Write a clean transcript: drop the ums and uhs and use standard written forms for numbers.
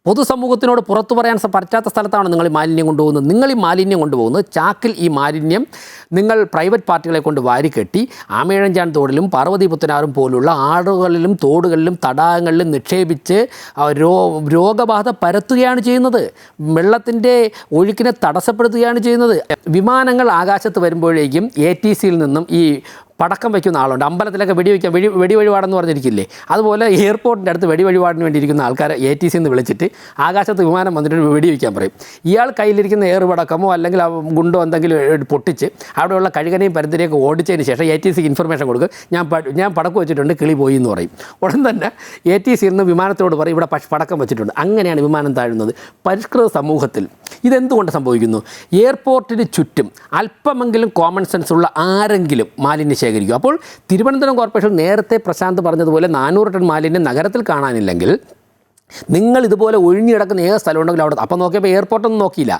പൊതുസമൂഹത്തിനോട് പുറത്തു പറയാൻ പറ്റാത്ത സ്ഥലത്താണ് നിങ്ങൾ ഈ മാലിന്യം കൊണ്ടുപോകുന്നത്. നിങ്ങൾ ഈ മാലിന്യം കൊണ്ടുപോകുന്നത് ചാക്കിൽ ഈ മാലിന്യം നിങ്ങൾ പ്രൈവറ്റ് പാർട്ടികളെ കൊണ്ട് വാരിക്കെട്ടി ആമേഴഞ്ചാൻ തോടിലും പാർവതി പുത്തനാറും പോലുള്ള ആറുകളിലും തോടുകളിലും തടാകങ്ങളിലും നിക്ഷേപിച്ച് രോഗബാധ പരത്തുകയാണ് ചെയ്യുന്നത്. വെള്ളത്തിൻ്റെ ഒഴുക്കിനെ തടസ്സപ്പെടുത്തുകയാണ് ചെയ്യുന്നത്. വിമാനങ്ങൾ ആകാശത്ത് വരുമ്പോഴേക്കും ATCയിൽ നിന്നും ഈ പടക്കം വയ്ക്കുന്ന ആളുണ്ട്. അമ്പലത്തിലൊക്കെ വെടിവഴിപാടെന്ന് പറഞ്ഞിരിക്കില്ലേ, അതുപോലെ എയർപോർട്ടിൻ്റെ അടുത്ത് വെടിവഴിപാടിന് വേണ്ടി ഇരിക്കുന്ന ആൾക്കാരെ ATC എന്ന് വിളിച്ചിട്ട് ആകാശത്ത് വിമാനം വന്നിട്ട് വെടിവെക്കാൻ പറയും. ഇയാൾ കയ്യിലിരിക്കുന്ന എയർ പടക്കമോ അല്ലെങ്കിൽ ഗുണ്ടോ എന്തെങ്കിലും പൊട്ടിച്ച് അവിടെയുള്ള കഴുകനെയും പരുന്തിനെയൊക്കെ ഓടിച്ചതിന് ശേഷം ATCക്ക് ഇൻഫർമേഷൻ കൊടുക്കും, ഞാൻ പടക്കം വെച്ചിട്ടുണ്ട്, കിളി പോയി എന്ന് പറയും. ഉടൻ തന്നെ ATCയിൽ നിന്ന് വിമാനത്തോട് പറയും ഇവിടെ പടക്കം വെച്ചിട്ടുണ്ട്. അങ്ങനെയാണ് വിമാനം താഴുന്നത്. പരിഷ്കൃത സമൂഹത്തിൽ ഇതെന്തുകൊണ്ട് സംഭവിക്കുന്നു? എയർപോർട്ടിന് ചുറ്റും അല്പമെങ്കിലും കോമൺ സെൻസ് ഉള്ള ആരെങ്കിലും മാലിന്യം ശേഖരിക്കും. അപ്പോൾ തിരുവനന്തപുരം കോർപ്പറേഷൻ നേരത്തെ പ്രശാന്ത് പറഞ്ഞതുപോലെ 400 ടൺ മാലിന്യം നഗരത്തിൽ കാണാനില്ലെങ്കിൽ നിങ്ങൾ ഇതുപോലെ ഒഴിഞ്ഞു കിടക്കുന്ന ഏത് സ്ഥലം ഉണ്ടെങ്കിലും അവിടെ, അപ്പം നോക്കിയപ്പോൾ എയർപോർട്ടൊന്നും നോക്കിയില്ല.